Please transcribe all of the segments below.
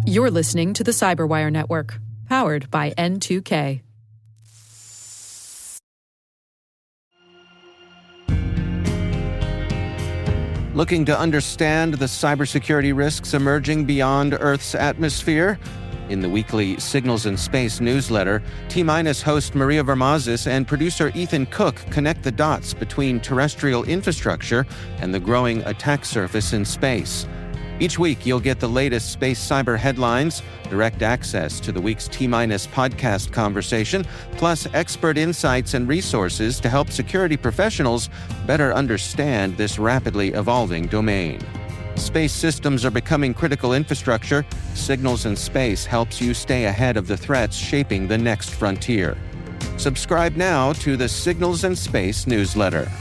You're listening to the Cyberwire Network, powered by N2K. Looking to understand the cybersecurity risks emerging beyond Earth's atmosphere? In the weekly Signals in Space newsletter, T-Minus host Maria Varmazis and producer Ethan Cook connect the dots between terrestrial infrastructure and the growing attack surface in space. Each week, you'll get the latest space cyber headlines, direct access to the week's T-Minus podcast conversation, plus expert insights and resources to help security professionals better understand this rapidly evolving domain. Space systems are becoming critical infrastructure. Signals in Space helps you stay ahead of the threats shaping the next frontier. Subscribe now to the Signals in Space newsletter.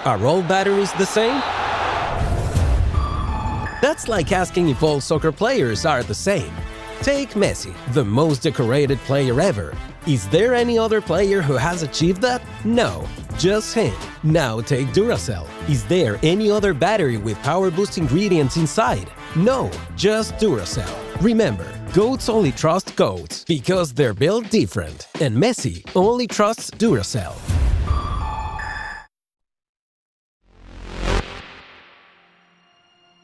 Are all batteries the same? That's like asking if all soccer players are the same. Take Messi, the most decorated player ever. Is there any other player who has achieved that? No, just him. Now take Duracell. Is there any other battery with power boost ingredients inside? No, just Duracell. Remember, goats only trust goats because they're built different. And Messi only trusts Duracell.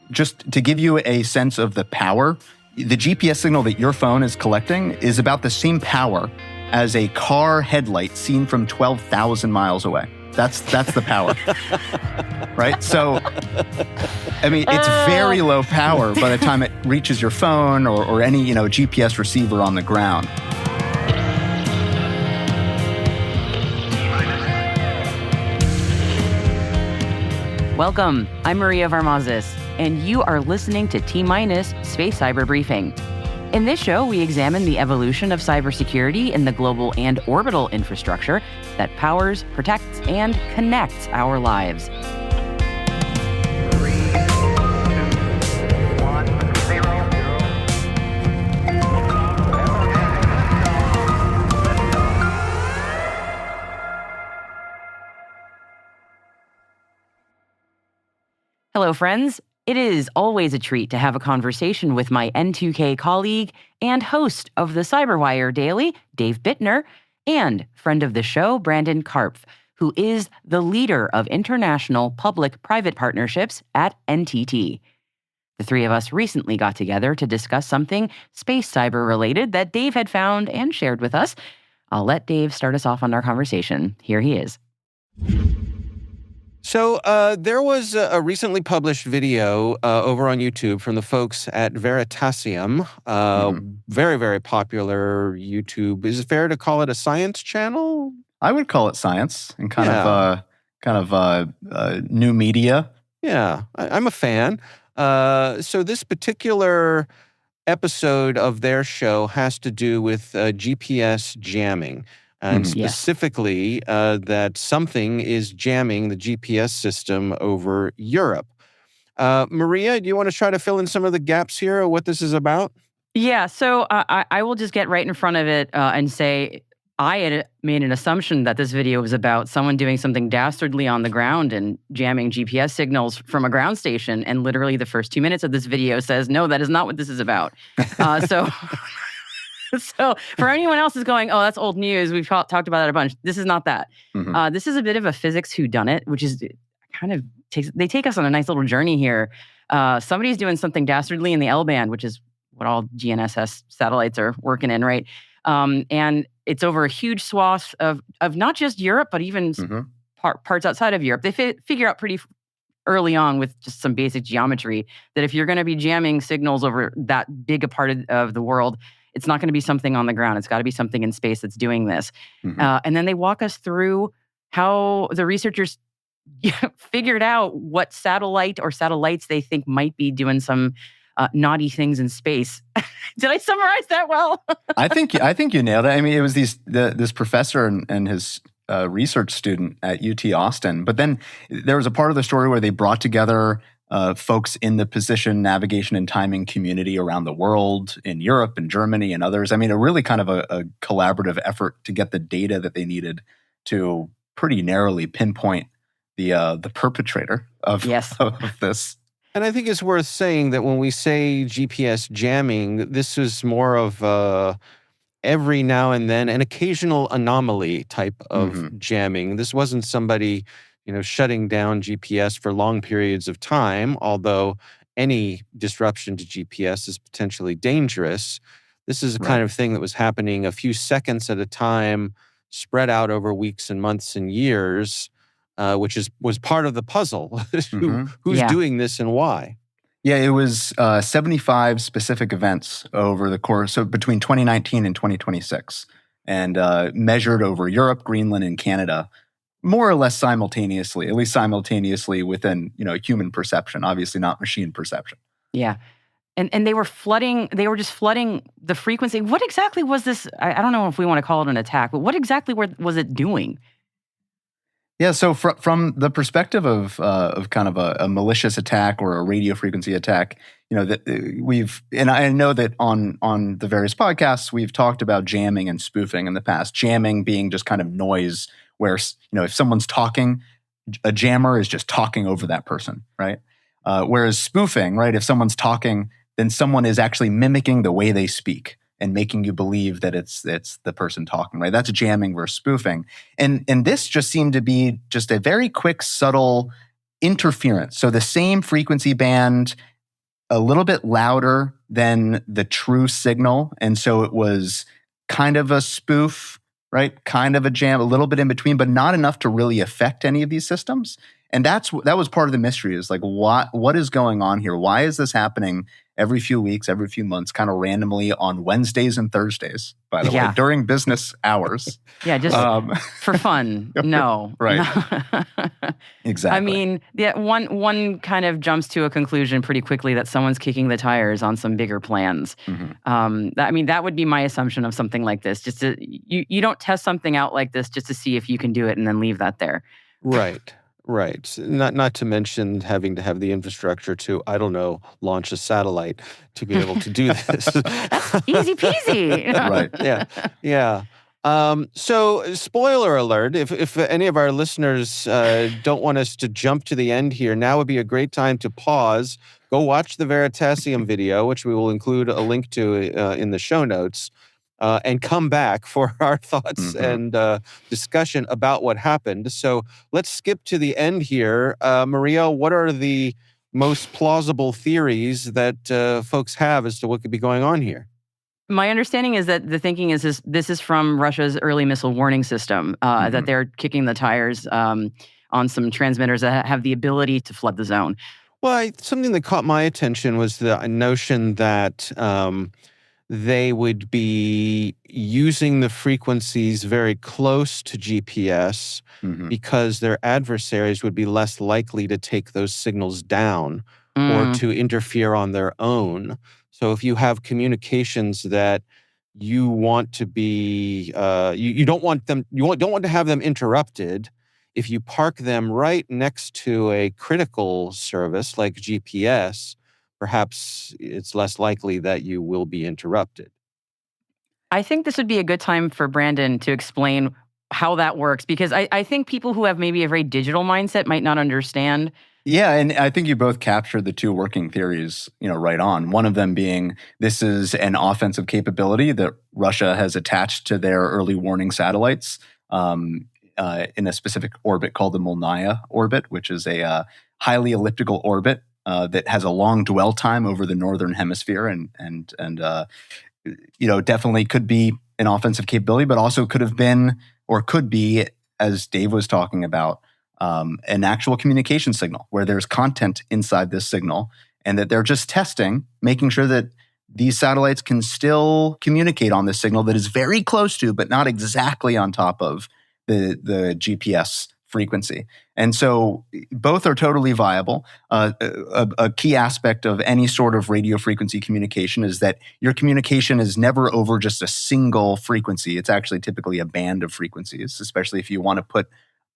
Just to give you a sense of the power, the GPS signal that your phone is collecting is about the same power as a car headlight seen from 12,000 miles away. That's the power, right? So, I mean, it's very low power by the time it reaches your phone or any, GPS receiver on the ground. Welcome, I'm Maria Varmazis, and you are listening to T-Minus Space Cyber Briefing. In this show, we examine the evolution of cybersecurity in the global and orbital infrastructure that powers, protects, and connects our lives. 3, 2, 1, 0, 0. Hello, friends. It is always a treat to have a conversation with my N2K colleague and host of the Cyberwire Daily, Dave Bittner, and friend of the show, Brandon Karpf, who is the leader of international public-private partnerships at NTT. The three of us recently got together to discuss something space cyber related that Dave had found and shared with us. I'll let Dave start us off on our conversation. Here he is. So there was a recently published video over on YouTube from the folks at Veritasium, very, very popular YouTube. Is it fair to call it a science channel? I would call it science and kind of new media. Yeah, I'm a fan. So this particular episode of their show has to do with GPS jamming. And specifically, that something is jamming the GPS system over Europe. Maria, do you want to try to fill in some of the gaps here of what this is about? Yeah, so I will just get right in front of it and say I had made an assumption that this video was about someone doing something dastardly on the ground and jamming GPS signals from a ground station. And literally the first 2 minutes of this video says, no, that is not what this is about. So for anyone else who's going, oh, that's old news, we've talked about that a bunch. This is not that. This is a bit of a physics whodunit, which is kind of they take us on a nice little journey here. Somebody's doing something dastardly in the L-band, which is what all GNSS satellites are working in, right? And it's over a huge swath of not just Europe, but even parts outside of Europe. They figure out pretty early on with just some basic geometry that if you're going to be jamming signals over that big a part of the world, it's not going to be something on the ground. It's got to be something in space that's doing this. And then they walk us through how the researchers figured out what satellite or satellites they think might be doing some naughty things in space. Did I summarize that well? I think you nailed it. I mean, it was this professor and his research student at UT Austin. But then there was a part of the story where they brought together folks in the position, navigation, and timing community around the world, in Europe and Germany and others. I mean, a really kind of a collaborative effort to get the data that they needed to pretty narrowly pinpoint the perpetrator of, Yes. of this. And I think it's worth saying that when we say GPS jamming, this is more of every now and then an occasional anomaly type of jamming. This wasn't somebody, shutting down GPS for long periods of time, although any disruption to GPS is potentially dangerous. This is the kind of thing that was happening a few seconds at a time, spread out over weeks and months and years, which was part of the puzzle. Who's doing this and why? Yeah, it was 75 specific events over the course of between 2019 and 2026, and measured over Europe, Greenland, and Canada, more or less simultaneously, at least simultaneously within human perception, obviously not machine perception. Yeah. And they were just flooding the frequency. What exactly was this? I don't know if we want to call it an attack, but what exactly was it doing? Yeah, so from the perspective of kind of a malicious attack or a radio frequency attack, that I know that on the various podcasts we've talked about jamming and spoofing in the past. Jamming being just kind of noise, where if someone's talking, a jammer is just talking over that person, right? Whereas spoofing, right, if someone's talking, then someone is actually mimicking the way they speak and making you believe that it's the person talking, right? That's jamming versus spoofing. And this just seemed to be just a very quick, subtle interference. So the same frequency band, a little bit louder than the true signal. And so it was kind of a spoof, right? Kind of a jam, a little bit in between, but not enough to really affect any of these systems. And that was part of the mystery, is like, what is going on here? Why is this happening every few weeks, every few months, kind of randomly on Wednesdays and Thursdays, by the way, during business hours? Yeah, just for fun. No. Right. Exactly. I mean, one kind of jumps to a conclusion pretty quickly that someone's kicking the tires on some bigger plans. That would be my assumption of something like this. Just you don't test something out like this just to see if you can do it and then leave that there. Right. Right. Not to mention having to have the infrastructure to, I don't know, launch a satellite to be able to do this. That's easy peasy. Right. Yeah. So, spoiler alert, if any of our listeners don't want us to jump to the end here, now would be a great time to pause, go watch the Veritasium video, which we will include a link to in the show notes, and come back for our thoughts and discussion about what happened. So let's skip to the end here. Maria, what are the most plausible theories that folks have as to what could be going on here? My understanding is that the thinking is this is from Russia's early missile warning system, that they're kicking the tires on some transmitters that have the ability to flood the zone. Well, something that caught my attention was the notion that they would be using the frequencies very close to GPS because their adversaries would be less likely to take those signals down or to interfere on their own. So if you have communications that you want to be, you don't want to have them interrupted, if you park them right next to a critical service like GPS, perhaps it's less likely that you will be interrupted. I think this would be a good time for Brandon to explain how that works, because I think people who have maybe a very digital mindset might not understand. Yeah, and I think you both captured the two working theories, right on. One of them being this is an offensive capability that Russia has attached to their early warning satellites in a specific orbit called the Molniya orbit, which is a highly elliptical orbit that has a long dwell time over the northern hemisphere, and definitely could be an offensive capability, but also could have been or could be, as Dave was talking about, an actual communication signal where there's content inside this signal, and that they're just testing, making sure that these satellites can still communicate on this signal that is very close to, but not exactly on top of the GPS frequency. And so both are totally viable. A key aspect of any sort of radio frequency communication is that your communication is never over just a single frequency. It's actually typically a band of frequencies, especially if you want to put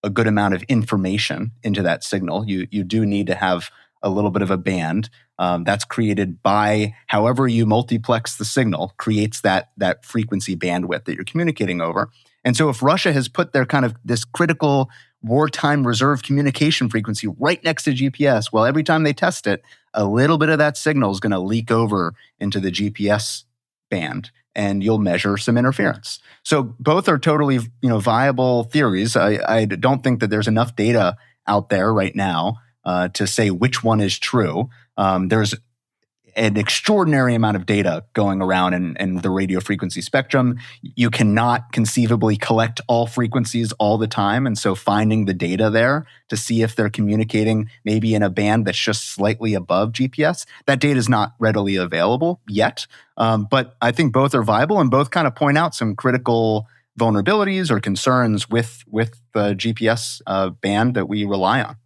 a good amount of information into that signal. You do need to have a little bit of a band that's created by however you multiplex the signal creates that frequency bandwidth that you're communicating over. And so if Russia has put their kind of this critical wartime reserve communication frequency right next to GPS, well, every time they test it, a little bit of that signal is going to leak over into the GPS band, and you'll measure some interference. So both are totally, viable theories. I don't think that there's enough data out there right now to say which one is true. There's an extraordinary amount of data going around in the radio frequency spectrum. You cannot conceivably collect all frequencies all the time. And so finding the data there to see if they're communicating maybe in a band that's just slightly above GPS, that data is not readily available yet. But I think both are viable and both kind of point out some critical vulnerabilities or concerns with the GPS band that we rely on.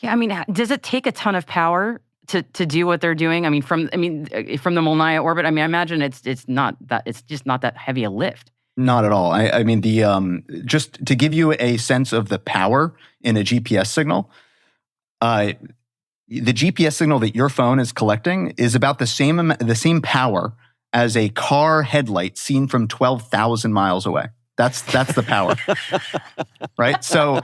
Yeah, I mean, does it take a ton of power to do what they're doing? I mean, from the Molniya orbit, I mean, I imagine it's just not that heavy a lift. Not at all. I mean, just to give you a sense of the power in a GPS signal, the GPS signal that your phone is collecting is about the same power as a car headlight seen from 12,000 miles away. That's the power, right? So,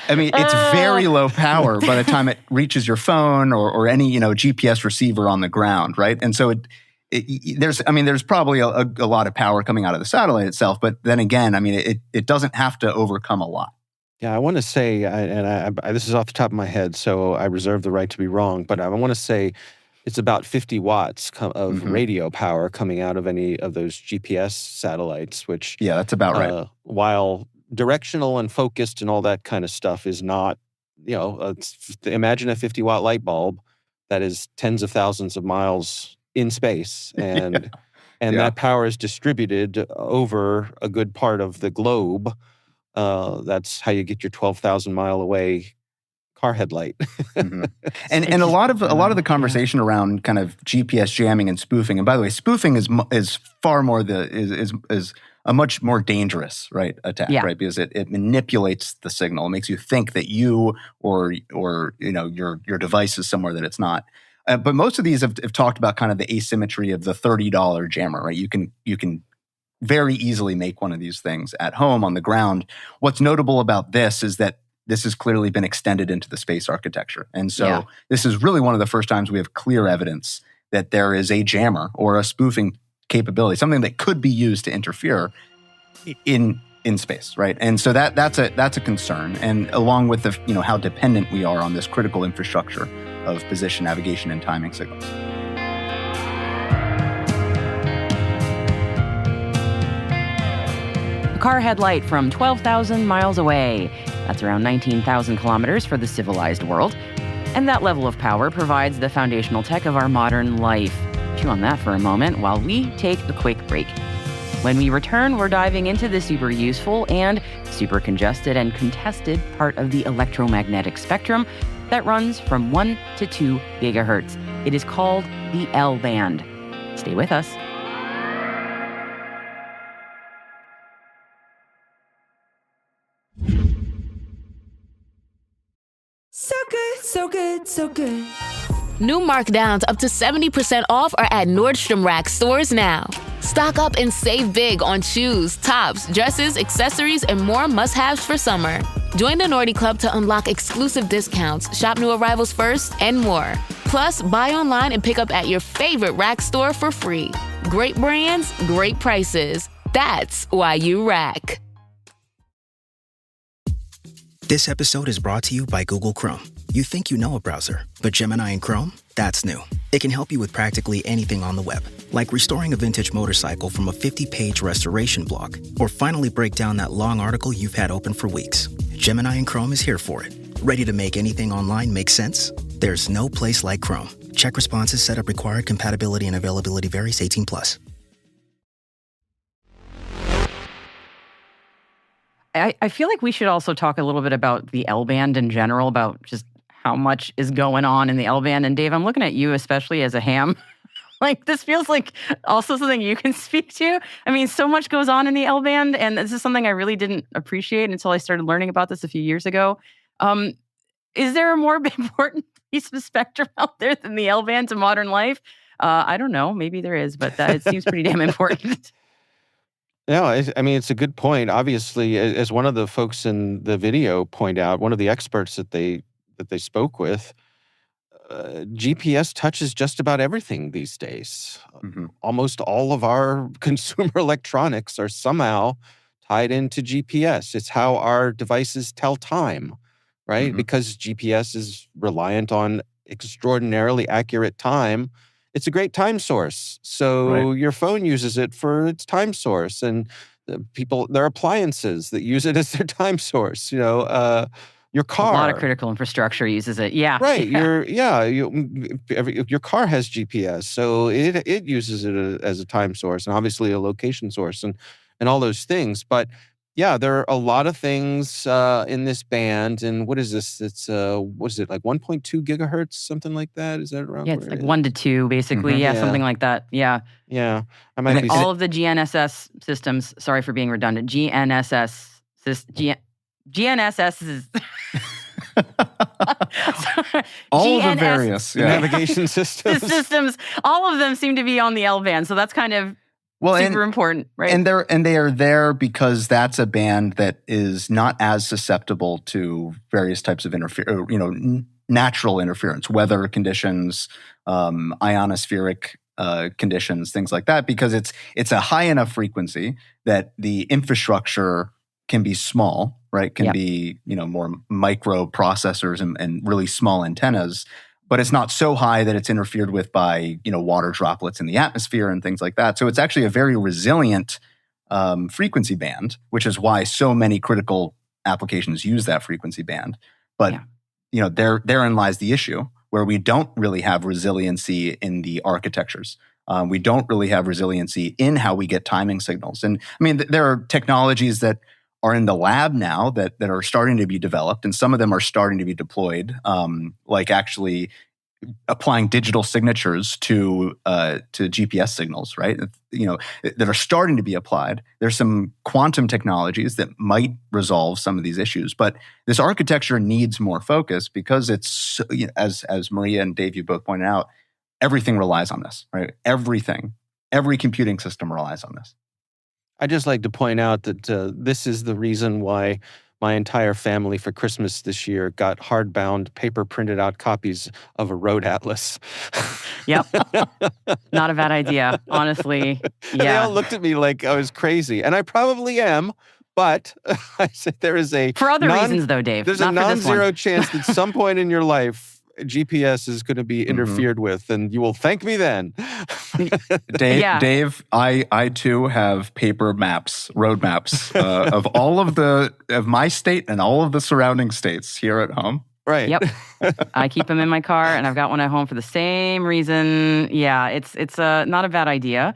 I mean, it's very low power by the time it reaches your phone or any GPS receiver on the ground, right? And so there's probably a lot of power coming out of the satellite itself, but then again, I mean, it doesn't have to overcome a lot. Yeah, I want to say, this is off the top of my head, so I reserve the right to be wrong, but I want to say it's about 50 watts of radio power coming out of any of those GPS satellites, which... Yeah, that's about right. While directional and focused and all that kind of stuff is not, imagine a 50-watt light bulb that is tens of thousands of miles in space, and that power is distributed over a good part of the globe. That's how you get your 12,000 mile away car headlight. And a lot of the conversation around kind of GPS jamming and spoofing. And by the way, spoofing is far more is a much more dangerous attack, right? Because it manipulates the signal. It makes you think that you or your device is somewhere that it's not. But most of these have talked about kind of the asymmetry of the $30 jammer, right? You can very easily make one of these things at home on the ground. What's notable about this is that this has clearly been extended into the space architecture. And so this is really one of the first times we have clear evidence that there is a jammer or a spoofing capability, something that could be used to interfere in space, right? And so that's a concern. And along with the how dependent we are on this critical infrastructure of position, navigation, and timing signals. A car headlight from 12,000 miles away. That's around 19,000 kilometers for the civilized world. And that level of power provides the foundational tech of our modern life. Chew on that for a moment while we take a quick break. When we return, we're diving into the super useful and super congested and contested part of the electromagnetic spectrum that runs from 1 to 2 gigahertz. It is called the L band. Stay with us. So good, so good, so good. New markdowns up to 70% off are at Nordstrom Rack stores now. Stock up and save big on shoes, tops, dresses, accessories, and more must-haves for summer. Join the Nordy Club to unlock exclusive discounts, shop new arrivals first, and more. Plus, buy online and pick up at your favorite Rack store for free. Great brands, great prices. That's why you Rack. This episode is brought to you by Google Chrome. You think you know a browser, but Gemini and Chrome? That's new. It can help you with practically anything on the web, like restoring a vintage motorcycle from a 50-page restoration blog, or finally break down that long article you've had open for weeks. Gemini and Chrome is here for it. Ready to make anything online make sense? There's no place like Chrome. Check responses, setup required, compatibility and availability varies, 18+. I feel like we should also talk a little bit about the L band in general, about just how much is going on in the L band. And Dave, I'm looking at you especially as a ham. Like, this feels like also something you can speak to. I mean, so much goes on in the L band, and this is something I really didn't appreciate until I started learning about this a few years ago. Is there a more important piece of spectrum out there than the L band to modern life? I don't know. Maybe there is, but it seems pretty damn important. No, I mean, it's a good point. Obviously, as one of the folks in the video point out, one of the experts that they spoke with, GPS touches just about everything these days. Mm-hmm. Almost all of our consumer electronics are somehow tied into GPS. It's how our devices tell time, right? Mm-hmm. Because GPS is reliant on extraordinarily accurate time. It's a great time source. So your phone uses it for its time source, and there are appliances that use it as their time source. Your car. A lot of critical infrastructure uses it. Yeah. Right. Yeah. Your car has GPS, so it uses it as a time source and obviously a location source and all those things. But yeah, there are a lot of things in this band. And what is this? It's what is it, like 1.2 gigahertz, something like that? Is that around? Yeah, it's like 1 to 2, basically. Mm-hmm. Yeah, Yeah. something like that. Yeah. Yeah, I might be. All of the GNSS systems, sorry for being redundant, GNSS is All the various navigation systems. the systems, all of them seem to be on the L band, so that's kind of super important, right? And they are there because that's a band that is not as susceptible to various types of natural interference, weather conditions, ionospheric conditions, things like that, because it's a high enough frequency that the infrastructure can be small, right? Can be, more micro processors and really small antennas, but it's not so high that it's interfered with by, water droplets in the atmosphere and things like that. So it's actually a very resilient frequency band, which is why so many critical applications use that frequency band. But, therein lies the issue, where we don't really have resiliency in the architectures. We don't really have resiliency in how we get timing signals. And I mean, there are technologies that are in the lab now that are starting to be developed, and some of them are starting to be deployed, like actually applying digital signatures to GPS signals, right? That are starting to be applied. There's some quantum technologies that might resolve some of these issues, but this architecture needs more focus because it's, as Maria and Dave, you both pointed out, everything relies on this, right? Every computing system relies on this. I just like to point out that this is the reason why my entire family for Christmas this year got hardbound, paper printed out copies of a road atlas. Yep. Not a bad idea, honestly. And they all looked at me like I was crazy. And I probably am, but I said there is for other reasons, though, Dave. There's a non-zero chance that some point in your life, GPS is going to be interfered with, and you will thank me then. Dave, I too have paper maps, road maps of all of my state and all of the surrounding states here at home. Right. Yep. I keep them in my car, and I've got one at home for the same reason. Yeah, it's not a bad idea.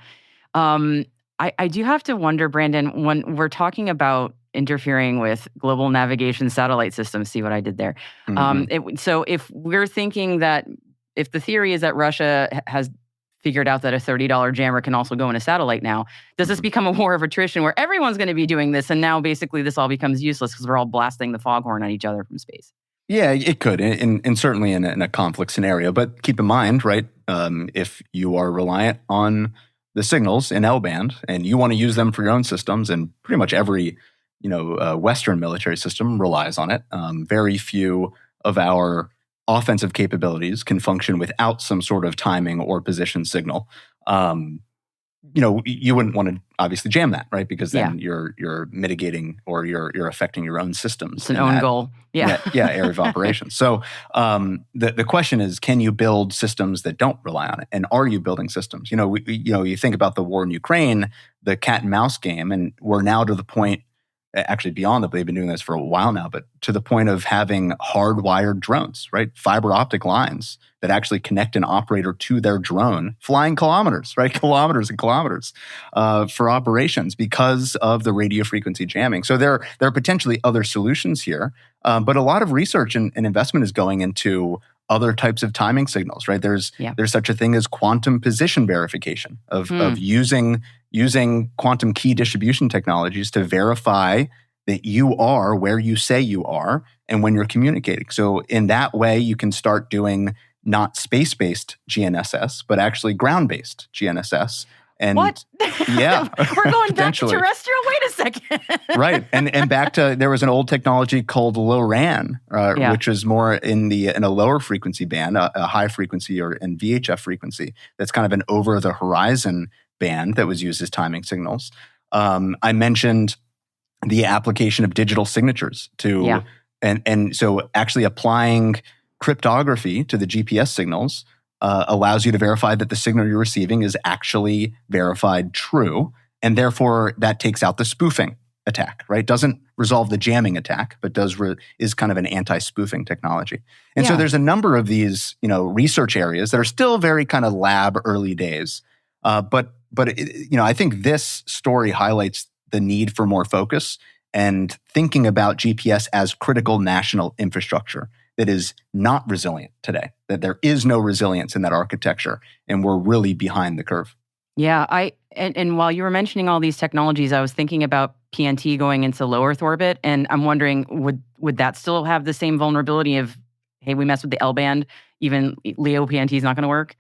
I do have to wonder, Brandon, when we're talking about interfering with global navigation satellite systems. See what I did there? Mm-hmm. So if we're thinking that, if the theory is that Russia has figured out that a $30 jammer can also go in a satellite now, does this become a war of attrition where everyone's going to be doing this, and now basically this all becomes useless because we're all blasting the foghorn at each other from space? Yeah, it could, and certainly in a conflict scenario. But keep in mind, right, if you are reliant on the signals in L-band and you want to use them for your own systems, and pretty much every Western military system relies on it. Very few of our offensive capabilities can function without some sort of timing or position signal. You wouldn't want to obviously jam that, right? Because then you're mitigating or you're affecting your own systems. It's an own goal. Yeah. Area of operation. So the question is, can you build systems that don't rely on it? And are you building systems? You think about the war in Ukraine, the cat and mouse game, and we're now to the point, actually beyond that, they've been doing this for a while now, but to the point of having hardwired drones, right? Fiber optic lines that actually connect an operator to their drone, flying kilometers, right? Kilometers and kilometers for operations because of the radio frequency jamming. So there are potentially other solutions here, but a lot of research and investment is going into other types of timing signals, right? There's such a thing as quantum position verification of using quantum key distribution technologies to verify that you are where you say you are and when you're communicating. So in that way, you can start doing not space-based GNSS, but actually ground-based GNSS And what? Yeah. We're going back to potentially. terrestrial? Wait a second. Right. And back to, there was an old technology called low-RAN, which is more in a lower frequency band, a high frequency and VHF frequency. That's kind of an over-the-horizon band that was used as timing signals. I mentioned the application of digital signatures and so actually applying cryptography to the GPS signals allows you to verify that the signal you're receiving is actually verified true. And therefore, that takes out the spoofing attack, right? Doesn't resolve the jamming attack, but is kind of an anti-spoofing technology. And so there's a number of these, research areas that are still very kind of lab early days. But I think this story highlights the need for more focus and thinking about GPS as critical national infrastructure that is not resilient today, that there is no resilience in that architecture, and we're really behind the curve. Yeah, and while you were mentioning all these technologies, I was thinking about PNT going into low Earth orbit, and I'm wondering, would that still have the same vulnerability of, hey, we messed with the L band, even LEO PNT is not going to work?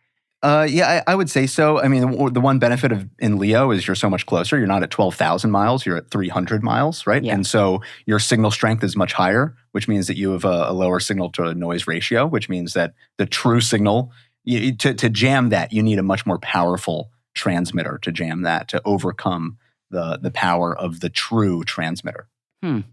I would say so. I mean, the one benefit in LEO is you're so much closer. You're not at 12,000 miles. You're at 300 miles, right? Yeah. And so your signal strength is much higher, which means that you have a lower signal to noise ratio, which means that the true signal, to jam that, you need a much more powerful transmitter to jam that, to overcome the power of the true transmitter.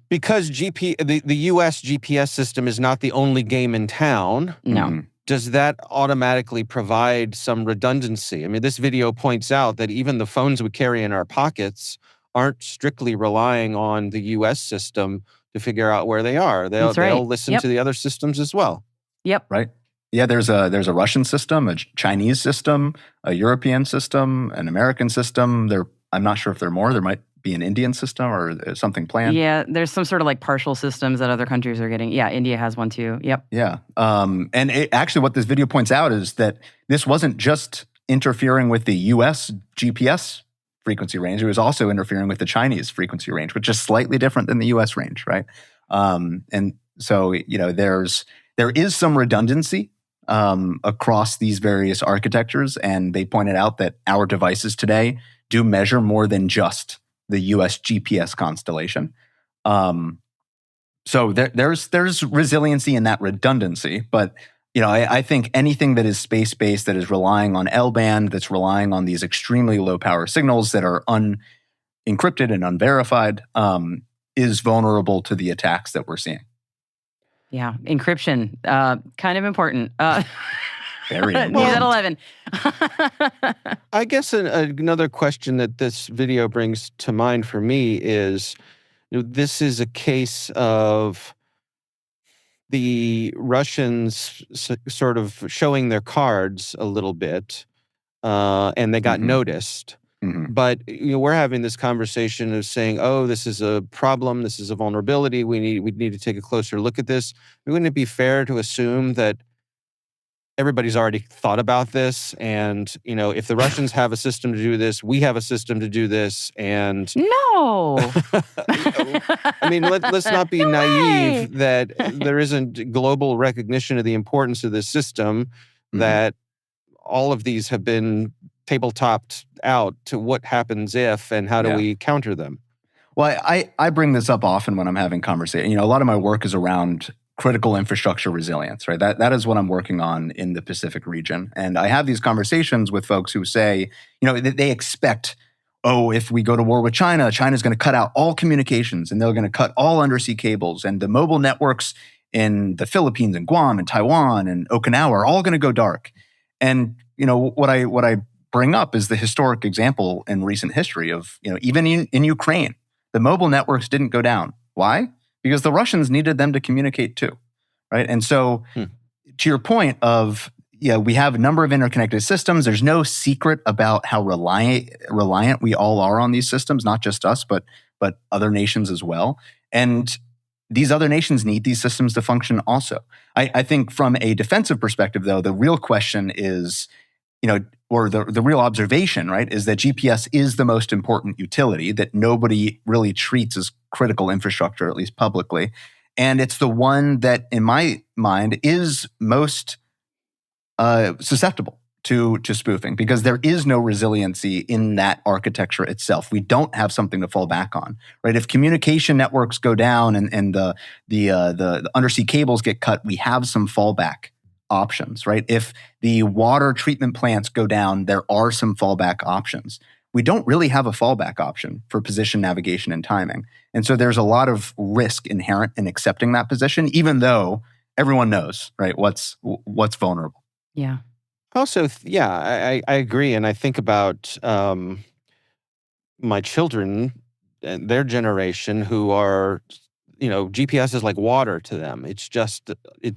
Because the U.S. GPS system is not the only game in town. No. Mm-hmm. Does that automatically provide some redundancy? I mean, this video points out that even the phones we carry in our pockets aren't strictly relying on the U.S. system to figure out where they are. They'll listen to the other systems as well. Yep. Right. Yeah, there's a Russian system, a Chinese system, a European system, an American system. I'm not sure if there are more. There might be an Indian system or something planned. Yeah, there's some sort of like partial systems that other countries are getting. Yeah, India has one too. Yep. Yeah. Actually, what this video points out is that this wasn't just interfering with the U.S. GPS frequency range. It was also interfering with the Chinese frequency range, which is slightly different than the U.S. range, right? And so, there is some redundancy across these various architectures, and they pointed out that our devices today do measure more than just the U.S. GPS constellation. So there's resiliency in that redundancy, but I think anything that is space-based, that is relying on L-band, that's relying on these extremely low-power signals that are unencrypted and unverified, is vulnerable to the attacks that we're seeing. Yeah, encryption, kind of important. Very important. News at 11. I guess another question that this video brings to mind for me is, this is a case of the Russians sort of showing their cards a little bit, and they got noticed. Mm-hmm. But we're having this conversation of saying, "Oh, this is a problem. This is a vulnerability. We need to take a closer look at this." Wouldn't it be fair to assume that everybody's already thought about this, and if the Russians have a system to do this, we have a system to do this, and no. I mean, let's not be naive that there isn't global recognition of the importance of this system. That all of these have been tabletopped out to what happens if, and how do we counter them? Well, I bring this up often when I'm having conversations. A lot of my work is around critical infrastructure resilience, right? That is what I'm working on in the Pacific region. And I have these conversations with folks who say, they expect, if we go to war with China, China's going to cut out all communications and they're going to cut all undersea cables, and the mobile networks in the Philippines and Guam and Taiwan and Okinawa are all going to go dark. And, what I bring up is the historic example in recent history of, even in Ukraine, the mobile networks didn't go down. Why? Because the Russians needed them to communicate too, right? And so, to your point of, we have a number of interconnected systems. There's no secret about how reliant we all are on these systems, not just us, but other nations as well. And these other nations need these systems to function also. I think from a defensive perspective, though, the real question is, or the real observation, right, is that GPS is the most important utility that nobody really treats as critical infrastructure, at least publicly. And it's the one that, in my mind, is most susceptible to spoofing because there is no resiliency in that architecture itself. We don't have something to fall back on, right? If communication networks go down and the undersea cables get cut, we have some fallback options, right? If the water treatment plants go down, there are some fallback options. We don't really have a fallback option for position, navigation, and timing. And so there's a lot of risk inherent in accepting that position, even though everyone knows, right, what's vulnerable. Yeah. Also, I agree. And I think about my children and their generation who are, GPS is like water to them. It's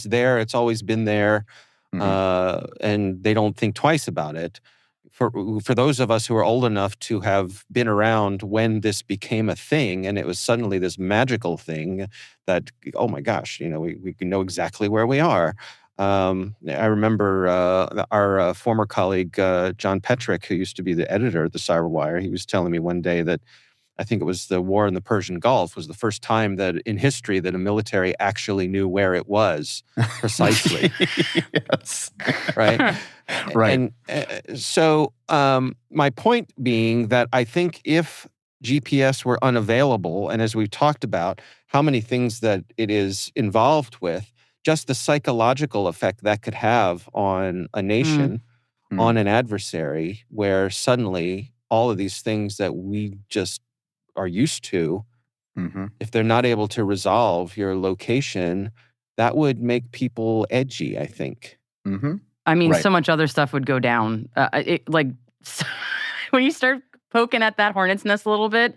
there. It's always been there. And they don't think twice about it. For those of us who are old enough to have been around when this became a thing and it was suddenly this magical thing that, oh my gosh, we can know exactly where we are. I remember our former colleague, John Petrick, who used to be the editor at the Cyberwire, he was telling me one day that I think it was the war in the Persian Gulf was the first time that in history that a military actually knew where it was precisely. Yes. Right? Right. And so my point being that I think if GPS were unavailable, and as we've talked about, how many things that it is involved with, just the psychological effect that could have on a nation, on an adversary, where suddenly all of these things that we just are used to, if they're not able to resolve your location, that would make people edgy, I think. I mean, Right. so much other stuff would go down. When you start poking at that hornet's nest a little bit,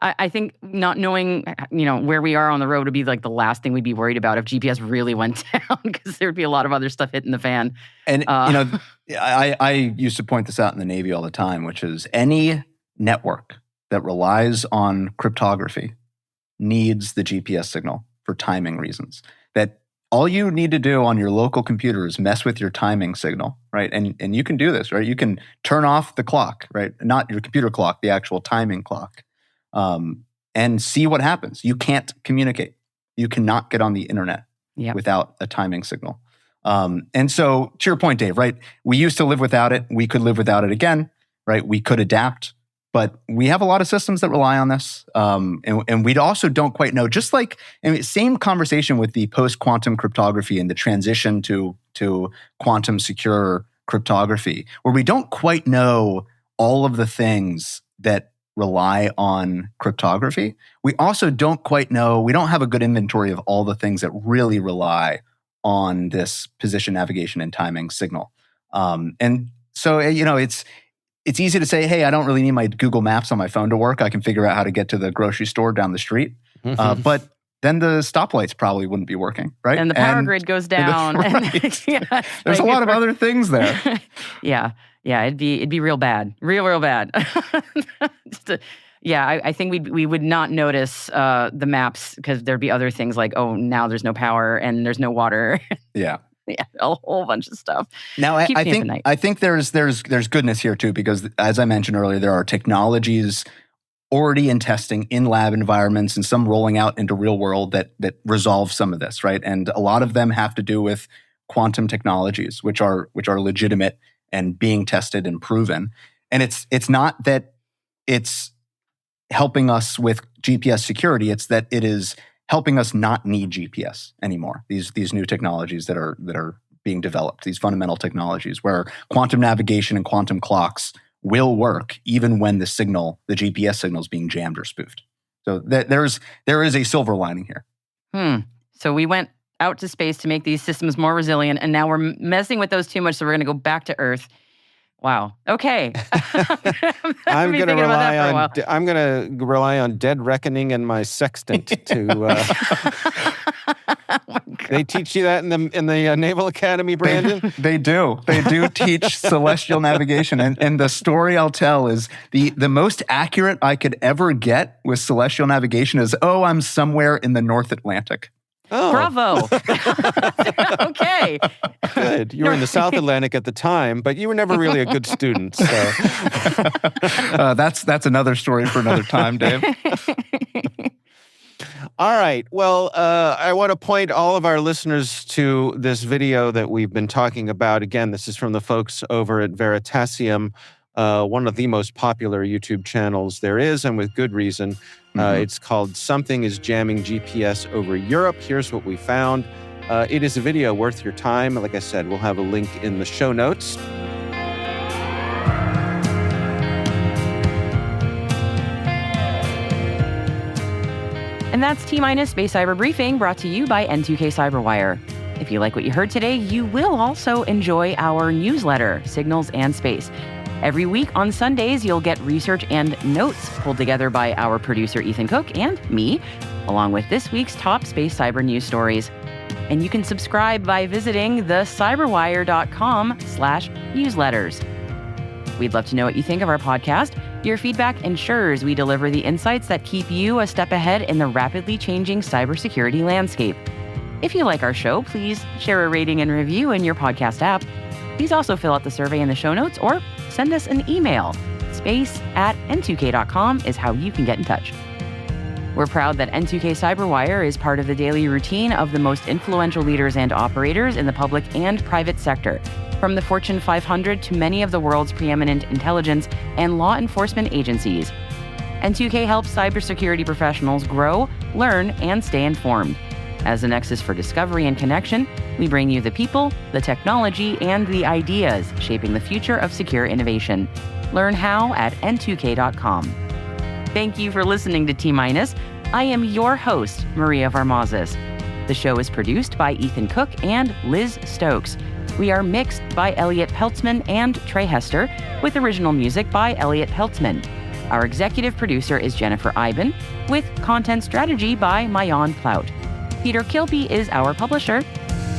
I think not knowing, where we are on the road would be like the last thing we'd be worried about if GPS really went down, because there'd be a lot of other stuff hitting the fan. And, I used to point this out in the Navy all the time, which is any network that relies on cryptography needs the GPS signal for timing reasons. That all you need to do on your local computer is mess with your timing signal, right? And you can do this, right? You can turn off the clock, right? Not your computer clock, the actual timing clock. And see what happens. You can't communicate. You cannot get on the internet without a timing signal. And so, to your point, Dave, right? We used to live without it. We could live without it again, right? We could adapt, but we have a lot of systems that rely on this. And we also don't quite know, just like, same conversation with the post-quantum cryptography and the transition to quantum secure cryptography, where we don't quite know all of the things that rely on cryptography. We also don't quite know, we don't have a good inventory of all the things that really rely on this position, navigation, and timing signal. And so, it's easy to say, hey, I don't really need my Google Maps on my phone to work. I can figure out how to get to the grocery store down the street. But then the stoplights probably wouldn't be working, right? And the power grid goes down. Right. There's a lot of other things there. Yeah, it'd be real bad, real bad. I think we would not notice the maps because there'd be other things like, oh, now there's no power and there's no water. Yeah, a whole bunch of stuff. Now, I think there's goodness here too, because as I mentioned earlier, there are technologies already in testing in lab environments and some rolling out into real world that resolve some of this, right? And a lot of them have to do with quantum technologies, which are legitimate and being tested and proven. And it's not that it's helping us with GPS security, it's that it is helping us not need GPS anymore. These new technologies that are being developed, these fundamental technologies where quantum navigation and quantum clocks will work even when the GPS signal is being jammed or spoofed. So there is a silver lining here. So we went out to space to make these systems more resilient, and now we're messing with those too much, so we're going to go back to Earth. Wow. Okay. I'm going to rely on Dead Reckoning and my sextant to. They teach you that in the Naval Academy, Brandon? They do. They do teach celestial navigation. And the story I'll tell is the most accurate I could ever get with celestial navigation is, I'm somewhere in the North Atlantic. Oh. Bravo. Okay. Good. You were in the South Atlantic at the time, but you were never really a good student. So that's another story for another time, Dave. All right. Well, I want to point all of our listeners to this video that we've been talking about. Again, this is from the folks over at Veritasium, one of the most popular YouTube channels there is, and with good reason. It's called Something is Jamming GPS Over Europe. Here's what we found. It is a video worth your time. Like I said, we'll have a link in the show notes. And that's T-Minus Space Cyber Briefing, brought to you by N2K Cyberwire. If you like what you heard today, you will also enjoy our newsletter, Signals and Space. Every week on Sundays, you'll get research and notes pulled together by our producer, Ethan Cook, and me, along with this week's top space cyber news stories. And you can subscribe by visiting thecyberwire.com/newsletters. We'd love to know what you think of our podcast. Your feedback ensures we deliver the insights that keep you a step ahead in the rapidly changing cybersecurity landscape. If you like our show, please share a rating and review in your podcast app. Please also fill out the survey in the show notes or send us an email. space@n2k.com is how you can get in touch. We're proud that N2K Cyberwire is part of the daily routine of the most influential leaders and operators in the public and private sector, from the Fortune 500 to many of the world's preeminent intelligence and law enforcement agencies. N2K helps cybersecurity professionals grow, learn, and stay informed. As a nexus for discovery and connection, we bring you the people, the technology, and the ideas shaping the future of secure innovation. Learn how at n2k.com. Thank you for listening to T-Minus. I am your host, Maria Varmazis. The show is produced by Ethan Cook and Liz Stokes. We are mixed by Elliot Peltzman and Trey Hester, with original music by Elliot Peltzman. Our executive producer is Jennifer Iben, with content strategy by Mayan Plout. Peter Kilby is our publisher.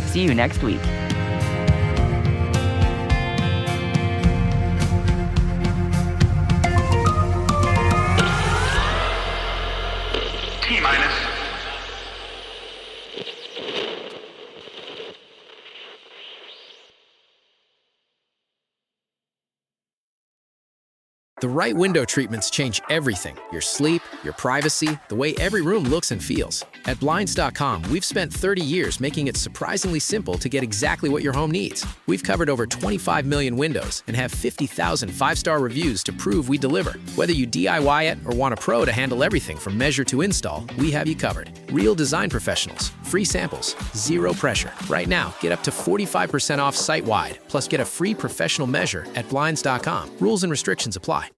See you next week. T-Minus. The right window treatments change everything: your sleep, your privacy, the way every room looks and feels. At Blinds.com, we've spent 30 years making it surprisingly simple to get exactly what your home needs. We've covered over 25 million windows and have 50,000 five-star reviews to prove we deliver. Whether you DIY it or want a pro to handle everything from measure to install, we have you covered. Real design professionals, free samples, zero pressure. Right now, get up to 45% off site-wide, plus get a free professional measure at Blinds.com. Rules and restrictions apply.